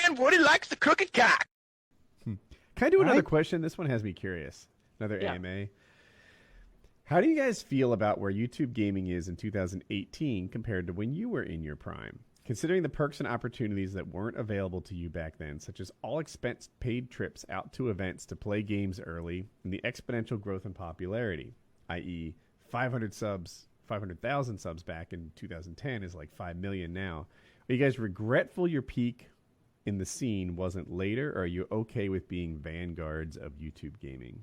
And Woody likes the crooked cock. Can I do another question? This one has me curious. Another AMA. How do you guys feel about where YouTube gaming is in 2018 compared to when you were in your prime? Considering the perks and opportunities that weren't available to you back then, such as all expense paid trips out to events to play games early, and the exponential growth in popularity, i.e. 500,000 subs back in 2010 is like 5 million now. Are you guys regretful your peak in the scene wasn't later, or are you okay with being vanguards of YouTube gaming?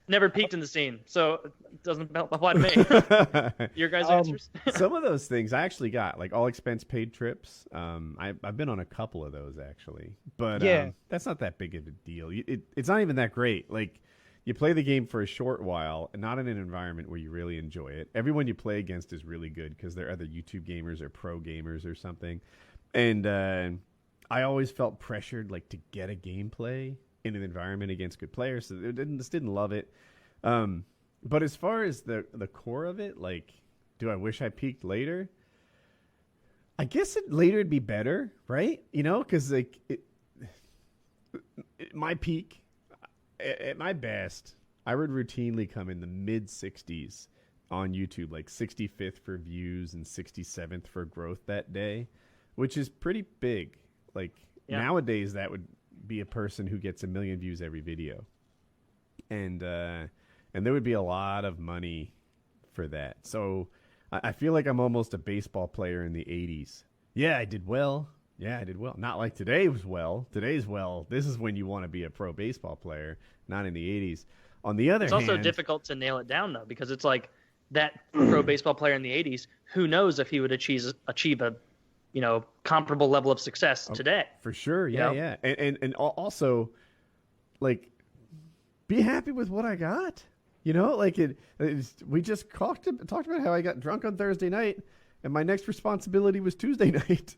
Never peaked in the scene, so it doesn't apply to me. Your guys' answers? Some of those things I actually got, like all expense paid trips. I've been on a couple of those actually, but that's not that big of a deal. It's not even that great. Like, you play the game for a short while and not in an environment where you really enjoy it. Everyone you play against is really good because they're either YouTube gamers or pro gamers or something. And I always felt pressured like to get a gameplay in an environment against good players. So just didn't love it. But as far as the core of it, like, do I wish I peaked later? I guess later it'd be better, right? You know, because like my peak, at my best, I would routinely come in the mid 60s on YouTube, like 65th for views and 67th for growth that day, which is pretty big. Like nowadays, that would be a person who gets 1 million views every video, and there would be a lot of money for that. So I feel like I'm almost a baseball player in the 80s. Yeah, I did well. Yeah, I did well. Not like today's well. Today's well. This is when you want to be a pro baseball player, not in the 80s. On the other hand, it's also difficult to nail it down though, because it's like that pro baseball player in the 80s. Who knows if he would achieve a comparable level of success today? For sure. Yeah. And also, like, be happy with what I got. You know, like we just talked about how I got drunk on Thursday night, and my next responsibility was Tuesday night.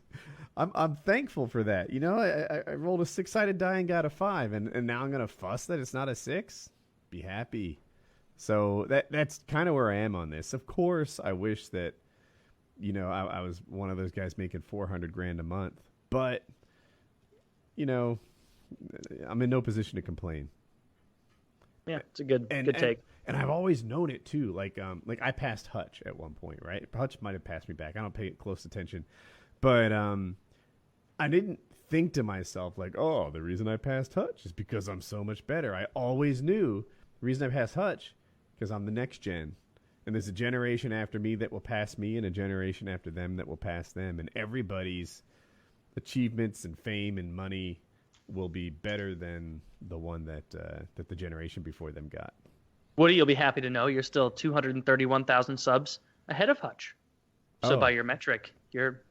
I'm thankful for that. You know, I rolled a 6-sided die and got a 5, and now I'm gonna fuss that it's not a 6. Be happy. So that's kind of where I am on this. Of course, I wish that, you know, I was one of those guys making $400,000 a month, but, you know, I'm in no position to complain. Yeah, it's a good take. And I've always known it too. Like I passed Hutch at one point, right? Hutch might have passed me back. I don't pay close attention, but I didn't think to myself like, oh, the reason I passed Hutch is because I'm so much better. I always knew the reason I passed Hutch because I'm the next gen. And there's a generation after me that will pass me and a generation after them that will pass them. And everybody's achievements and fame and money will be better than the one that the generation before them got. Woody, you'll be happy to know you're still 231,000 subs ahead of Hutch. So by your metric, you're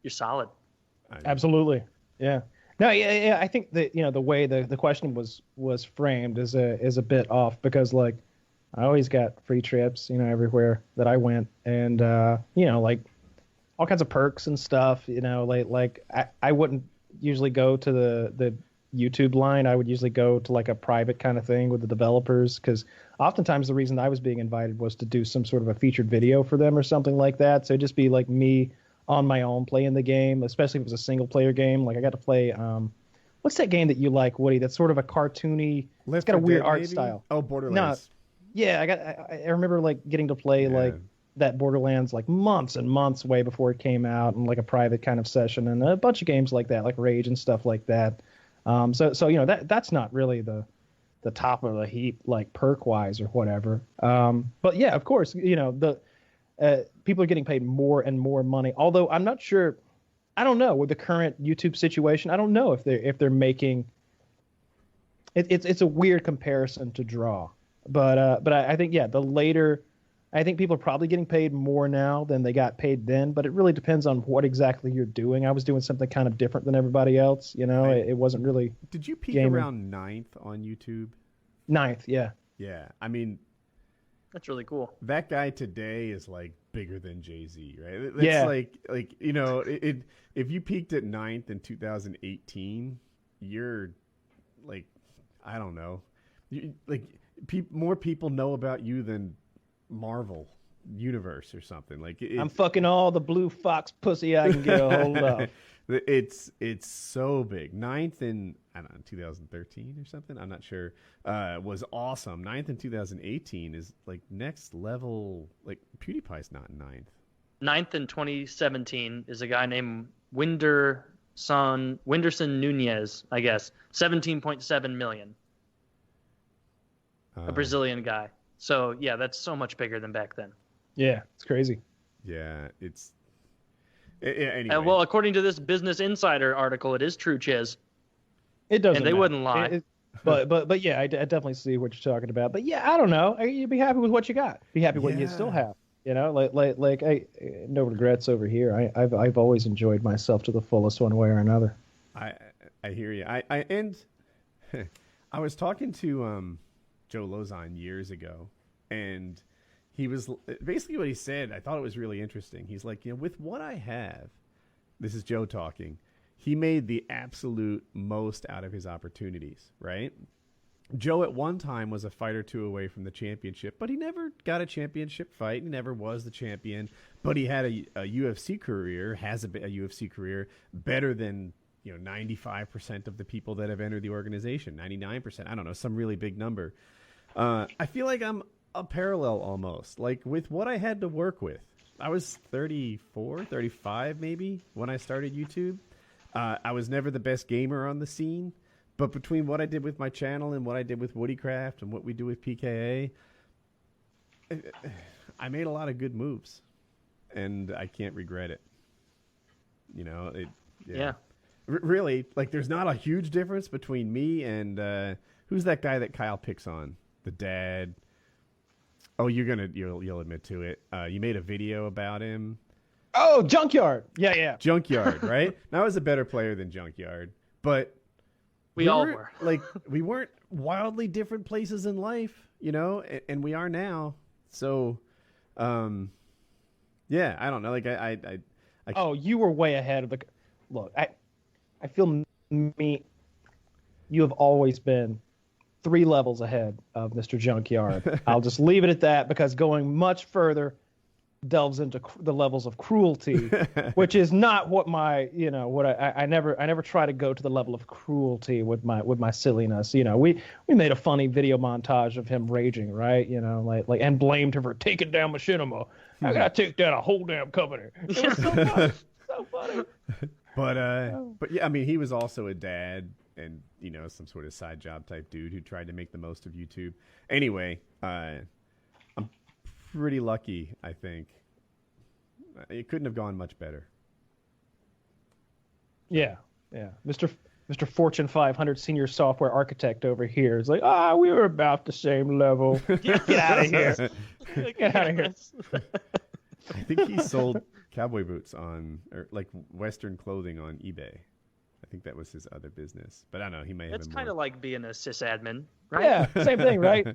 solid. Absolutely. Yeah. No, yeah. I think that, you know, the way the question was framed is a bit off because, like, I always got free trips, you know, everywhere that I went, and you know, like all kinds of perks and stuff. You know, like I wouldn't usually go to the YouTube line. I would usually go to like a private kind of thing with the developers, because oftentimes the reason I was being invited was to do some sort of a featured video for them or something like that. So it'd just be like me on my own playing the game, especially if it was a single player game. Like I got to play what's that game that you like, Woody? That's sort of a cartoony. It's got a weird art style. Oh, Borderlands. No, yeah, I remember like getting to play like that Borderlands like months and months way before it came out, and like a private kind of session, and a bunch of games like that, like Rage and stuff like that. So you know, that's not really the top of the heap, like perk wise or whatever. But yeah, of course, you know, the people are getting paid more and more money. Although I'm not sure, I don't know with the current YouTube situation. I don't know if they're making. It's a weird comparison to draw, but I think the later. I think people are probably getting paid more now than they got paid then, but it really depends on what exactly you're doing. I was doing something kind of different than everybody else, you know. It wasn't really. Did you peak around 9th on YouTube? 9th, yeah. Yeah, I mean, that's really cool. That guy today is like bigger than Jay-Z, right? It's like you know, if you peaked at 9th in 2018, you're like, I don't know, more people know about you than Marvel Universe or something. Like I'm fucking all the blue fox pussy I can get a hold of. It's so big. Ninth in, I don't know, 2013 or something. I'm not sure. Was awesome. Ninth in 2018 is like next level. Like PewDiePie's not ninth. Ninth in 2017 is a guy named Whindersson Nunez, I guess. 17.7 million. A Brazilian guy. So yeah, that's so much bigger than back then. Yeah, it's crazy. Yeah, it's. Anyway. Well, according to this Business Insider article, it is true, Chiz. It doesn't. And they wouldn't lie. But yeah, I definitely see what you're talking about. But yeah, I don't know. You'd be happy with what you got. Be happy with what you still have. You know, like no regrets over here. I've always enjoyed myself to the fullest, one way or another. I hear you. I was talking to Joe Lozine years ago, and he was basically what he said. I thought it was really interesting. He's like, with what I have, this is Joe talking. He made the absolute most out of his opportunities, right? Joe at one time was a fight or two away from the championship, but he never got a championship fight. He never was the champion, but he had a UFC career, has a UFC career better than 95% of the people that have entered the organization, 99%. I don't know, some really big number. I feel like I'm a parallel almost, like with what I had to work with. I was 34, 35 maybe when I started YouTube. I was never the best gamer on the scene. But between what I did with my channel and what I did with Woodycraft and what we do with PKA, I made a lot of good moves, and I can't regret it. Yeah. Really, like there's not a huge difference between me and who's that guy that Kyle picks on? The dad. Oh, you'll admit to it. You made a video about him. Oh, Junkyard. Yeah. Junkyard, right? Now I was a better player than Junkyard, but. We all were. Like, we weren't wildly different places in life, and we are now. So, yeah, I don't know. Like, I Oh, you were way ahead of the. Look, I feel you have always been 3 levels ahead of Mr. Junkyard. I'll just leave it at that, because going much further delves into the levels of cruelty, which is not what I never try to go to the level of cruelty with my silliness. We made a funny video montage of him raging, right? Like and blamed him for taking down Machinima. I gotta take down a whole damn company. It was so funny. So funny. But yeah, I mean, he was also a dad and some sort of side job type dude who tried to make the most of YouTube. Anyway, I'm pretty lucky, I think. It couldn't have gone much better. Yeah. Mr. Fortune 500 senior software architect over here is like, we were about the same level. Get out of here. Get out of here. I think he sold cowboy boots or like Western clothing on eBay. I think that was his other business. But I don't know, he may have been more. That's kind of like being a sysadmin, right? Yeah, same thing, right?